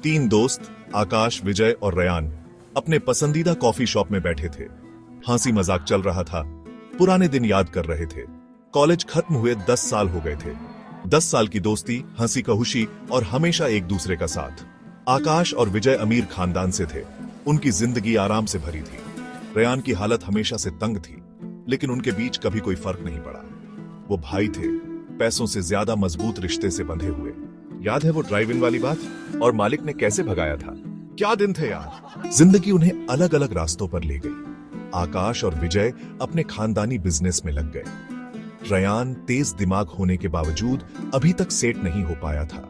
तीन दोस्त आकाश, विजय और रयान अपने पसंदीदा कॉफी शॉप में बैठे थे। हंसी मजाक चल रहा था, पुराने दिन याद कर रहे थे। कॉलेज खत्म हुए 10 साल हो गए थे। 10 साल की दोस्ती, हंसी खुशी और हमेशा एक दूसरे का साथ। आकाश और विजय अमीर खानदान से थे। उनकी जिंदगी आराम से भरी थी। रयान की हालत हमेशा से तंग थी, लेकिन उनके बीच कभी कोई फर्क नहीं पड़ा। वो भाई थे, पैसों से ज्यादा मजबूत रिश्ते से बंधे हुए। याद है वो ड्राइव इन वाली बात, और मालिक ने कैसे भगाया था? क्या दिन थे यार। जिंदगी उन्हें अलग अलग रास्तों पर ले गई। आकाश और विजय अपने खानदानी बिजनेस में लग गए। रयान तेज दिमाग होने के बावजूद अभी तक सेट नहीं हो पाया था।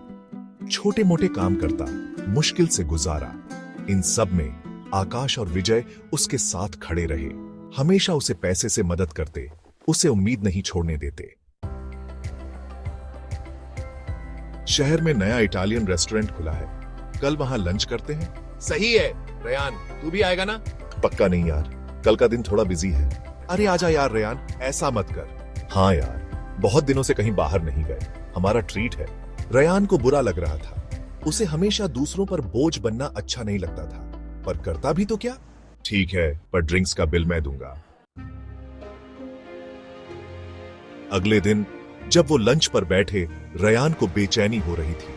छोटे मोटे काम करता, मुश्किल से गुजारा। इन सब में आकाश और विजय उसके साथ खड़े रहे, हमेशा उसे पैसे से मदद करते, उसे उम्मीद नहीं छोड़ने देते। शहर में नया इटालियन रेस्टोरेंट खुला है, कल वहां लंच करते हैं। सही है रयान, तू भी आएगा ना? पक्का नहीं यार, कल का दिन थोड़ा बिजी है। अरे आजा यार रयान, ऐसा मत कर। हाँ यार, बहुत दिनों से कहीं बाहर नहीं गए, हमारा ट्रीट है। रयान को बुरा लग रहा था। उसे हमेशा दूसरों पर बोझ बनना अच्छा नहीं लगता था, पर करता भी तो क्या। ठीक है, पर ड्रिंक्स का बिल मैं दूंगा। अगले दिन जब वो लंच पर बैठे, रयान को बेचैनी हो रही थी।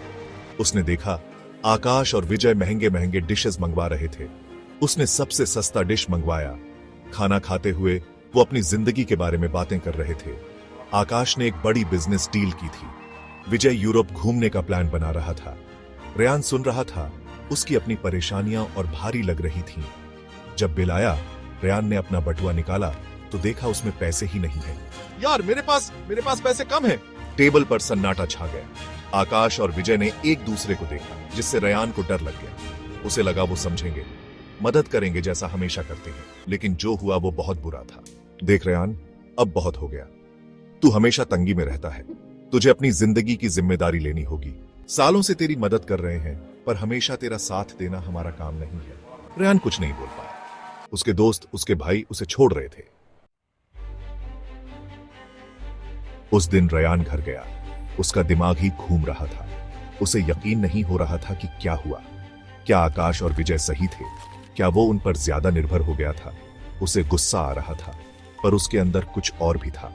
उसने देखा आकाश और विजय महंगे महंगे डिशेस मंगवा रहे थे। उसने सबसे सस्ता डिश मंगवाया। खाना खाते हुए वो अपनी जिंदगी के बारे में बातें कर रहे थे। आकाश ने एक बड़ी बिजनेस डील की थी। विजय यूरोप घूमने का प्लान बना रहा था। रयान सुन रहा था। उसकी अपनी परेशानियां और भारी लग रही थीं। जब बिल आया, रयान ने अपना बटुआ निकाला तो देखा उसमें पैसे ही नहीं है। यार मेरे पास पैसे कम है। टेबल पर सन्नाटा छा गया। आकाश और विजय ने एक दूसरे को देखा, जिससे रयान को डर लग गया। उसे लगा वो समझेंगे, मदद करेंगे जैसा हमेशा करते हैं, लेकिन जो हुआ वो बहुत बुरा था। देख रयान, अब बहुत हो गया। तू हमेशा तंगी में रहता है। तुझे अपनी जिंदगी की जिम्मेदारी लेनी होगी। सालों से तेरी मदद कर रहे हैं, पर हमेशा तेरा साथ देना हमारा काम नहीं है। रयान कुछ नहीं बोल पाया। उसके दोस्त, उसके भाई उसे छोड़ रहे थे। उस दिन रयान घर गया। उसका दिमाग ही घूम रहा था। उसे यकीन नहीं हो रहा था कि क्या हुआ। क्या आकाश और विजय सही थे? क्या वो उन पर ज्यादा निर्भर हो गया था? उसे गुस्सा आ रहा था, पर उसके अंदर कुछ और भी था।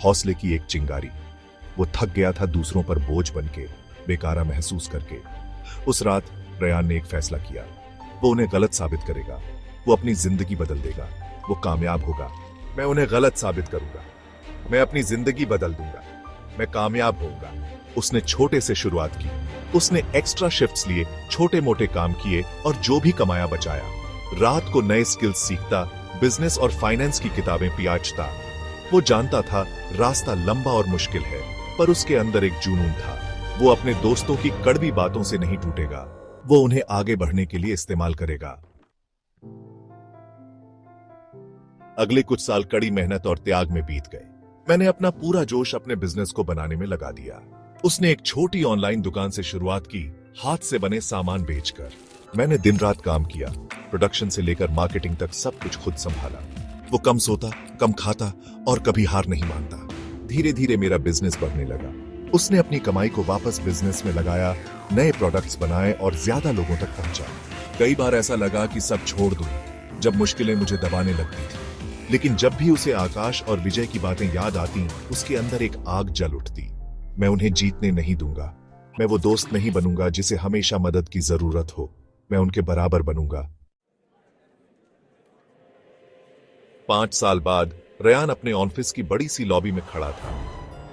हौसले की एक चिंगारी। वो थक गया था दूसरों पर बोझ बनके, बेकारा महसूस करके। उस रात रयान ने एक फैसला किया। वो उन्हें गलत साबित करेगा। वो अपनी जिंदगी बदल देगा। वो कामयाब होगा। मैं उन्हें गलत साबित करूंगा। मैं अपनी जिंदगी बदल दूंगा। मैं कामयाब होऊंगा। उसने छोटे से शुरुआत की। उसने एक्स्ट्रा शिफ्ट्स लिए, छोटे मोटे काम किए और जो भी कमाया बचाया। रात को नए स्किल्स सीखता, बिजनेस और फाइनेंस की किताबें पियाचता। वो जानता था रास्ता लंबा और मुश्किल है, पर उसके अंदर एक जुनून था। वो अपने दोस्तों की कड़वी बातों से नहीं टूटेगा। वो उन्हें आगे बढ़ने के लिए इस्तेमाल करेगा। अगले कुछ साल कड़ी मेहनत और त्याग में बीत गए। मैंने अपना पूरा जोश अपने बिजनेस को बनाने में लगा दिया। उसने एक छोटी ऑनलाइन दुकान से शुरुआत की, हाथ से बने सामान बेचकर। मैंने दिन रात काम किया, प्रोडक्शन से लेकर मार्केटिंग तक सब कुछ खुद संभाला। वो कम सोता, कम खाता और कभी हार नहीं मानता। धीरे धीरे मेरा बिजनेस बढ़ने लगा। उसने अपनी कमाई को वापस बिजनेस में लगाया, नए प्रोडक्ट्स बनाए और ज्यादा लोगों तक पहुंचा। कई बार ऐसा लगा कि सब छोड़ दूं, जब मुश्किलें मुझे दबाने लगती थी। लेकिन जब भी उसे आकाश और विजय की बातें याद आती, उसके अंदर एक आग जल उठती। मैं उन्हें जीतने नहीं दूंगा। मैं वो दोस्त नहीं बनूंगा जिसे हमेशा मदद की जरूरत हो। मैं उनके बराबर बनूंगा। 5 साल बाद रयान अपने ऑफिस की बड़ी सी लॉबी में खड़ा था।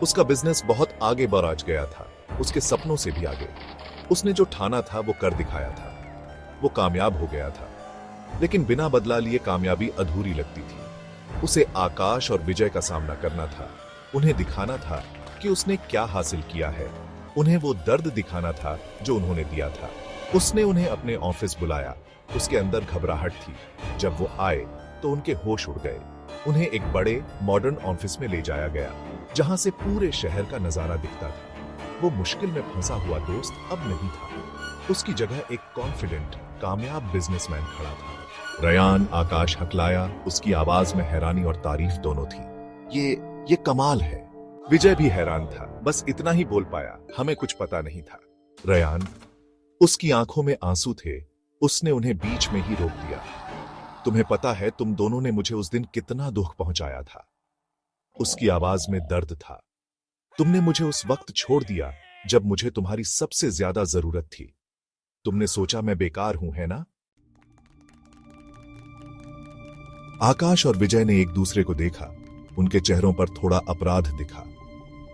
उसका बिजनेस बहुत आगे बढ़ गया था, उसके सपनों से भी आगे। उसने जो ठाना था वो कर दिखाया था। वो कामयाब हो गया था, लेकिन बिना बदला लिए कामयाबी अधूरी लगती थी। उसे आकाश और विजय का सामना करना था। उन्हें दिखाना था कि उसने क्या हासिल किया है। उन्हें वो दर्द दिखाना था जो उन्होंने दिया था। उसने उन्हें अपने ऑफिस बुलाया। उसके अंदर घबराहट थी। जब वो आए तो उनके होश उड़ गए। उन्हें एक बड़े मॉडर्न ऑफिस में ले जाया गया, जहां से पूरे शहर का नजारा दिखता था। वो मुश्किल में फंसा हुआ दोस्त अब नहीं था। उसकी जगह एक कॉन्फिडेंट, कामयाब बिजनेसमैन खड़ा था। रयान, आकाश हकलाया। उसकी आवाज में हैरानी और तारीफ दोनों थी। ये कमाल है। विजय भी हैरान था, बस इतना ही बोल पाया, हमें कुछ पता नहीं था। रयान, उसकी आंखों में आंसू थे। उसने उन्हें बीच में ही रोक दिया। तुम्हें पता है तुम दोनों ने मुझे उस दिन कितना दुख पहुंचाया था। उसकी आवाज में दर्द था। तुमने मुझे उस वक्त छोड़ दिया जब मुझे तुम्हारी सबसे ज्यादा जरूरत थी। तुमने सोचा मैं बेकार हूं, है ना? आकाश और विजय ने एक दूसरे को देखा। उनके चेहरों पर थोड़ा अपराध दिखा।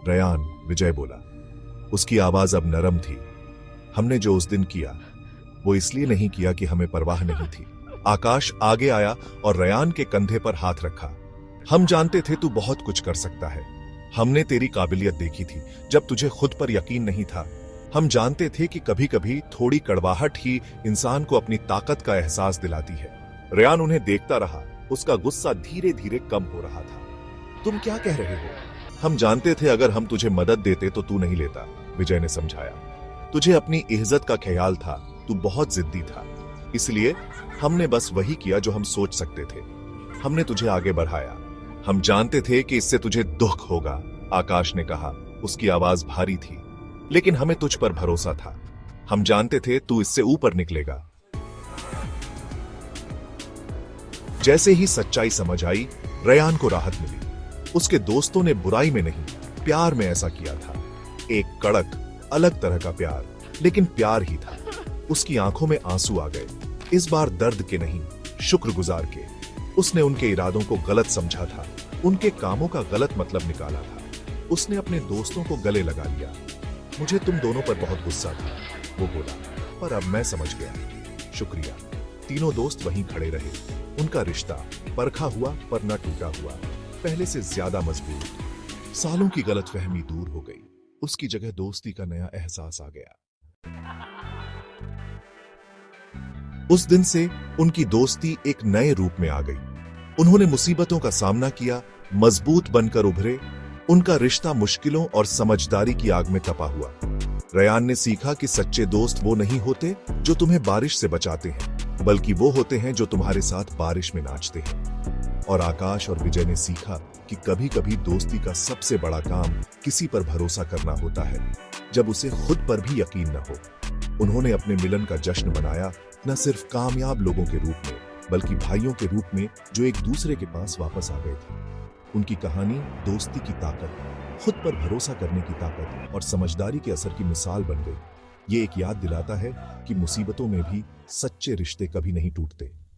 रयान, विजय बोला। उसकी आवाज अब नरम थी। हमने जो उस दिन किया वो इसलिए नहीं किया कि हमें परवाह नहीं थी। आकाश आगे आया और रयान के कंधे पर हाथ रखा। हम जानते थे तू बहुत कुछ कर सकता है। हमने तेरी काबिलियत देखी थी जब तुझे खुद पर यकीन नहीं था। हम जानते थे कि कभी कभी थोड़ी कड़वाहट ही इंसान को अपनी ताकत का एहसास दिलाती है। रयान उन्हें देखता रहा। उसका गुस्सा धीरे धीरे कम हो रहा था। तुम क्या कह रहे हो? हम जानते थे अगर हम तुझे मदद देते तो तू नहीं लेता, विजय ने समझाया। तुझे अपनी इज्जत का ख्याल था। तू बहुत जिद्दी था। इसलिए हमने बस वही किया जो हम सोच सकते थे। हमने तुझे आगे बढ़ाया। हम जानते थे कि इससे तुझे दुख होगा, आकाश ने कहा। उसकी आवाज भारी थी। लेकिन हमें तुझ पर भरोसा था। हम जानते थे तू इससे ऊपर निकलेगा। जैसे ही सच्चाई समझ आई, रयान को राहत मिली। उसके दोस्तों ने बुराई में नहीं, प्यार में ऐसा किया था। एक कड़क, अलग तरह का प्यार, लेकिन प्यार ही था। उसकी आंखों में आंसू आ गए। इस बार दर्द के नहीं, शुक्रगुजार के। उसने उनके इरादों को गलत समझा था। उनके कामों का गलत मतलब निकाला था। उसने अपने दोस्तों को गले लगा लिया। मुझे तुम दोनों पर बहुत गुस्सा था, वो बोला, पर अब मैं समझ गया। शुक्रिया। तीनों दोस्त वहीं खड़े रहे। उनका रिश्ता परखा हुआ पर न टूटा हुआ, पहले से ज्यादा मजबूत। सालों की गलतफहमी दूर हो गई। उसकी जगह दोस्ती का नया एहसास आ गया। उस दिन से उनकी दोस्ती एक नए रूप में आ गई। उन्होंने मुसीबतों का सामना किया, मजबूत बनकर उभरे। उनका रिश्ता मुश्किलों और समझदारी की आग में तपा हुआ। रयान ने सीखा कि सच्चे दोस्त वो नहीं होते जो तुम्हें बारिश से बचाते हैं, बल्कि वो होते हैं जो तुम्हारे साथ बारिश में नाचते हैं। और आकाश और विजय ने सीखा कि कभी कभी दोस्ती का सबसे बड़ा काम किसी पर भरोसा करना होता है, जब उसे खुद पर भी यकीन न हो। उन्होंने अपने मिलन का जश्न मनाया, न सिर्फ कामयाब लोगों के रूप में, बल्कि भाइयों के रूप में जो एक दूसरे के पास वापस आ गए थे। उनकी कहानी दोस्ती की ताकत, खुद पर भरोसा करने की ताकत और समझदारी के असर की मिसाल बन गई। ये एक याद दिलाता है कि मुसीबतों में भी सच्चे रिश्ते कभी नहीं टूटते।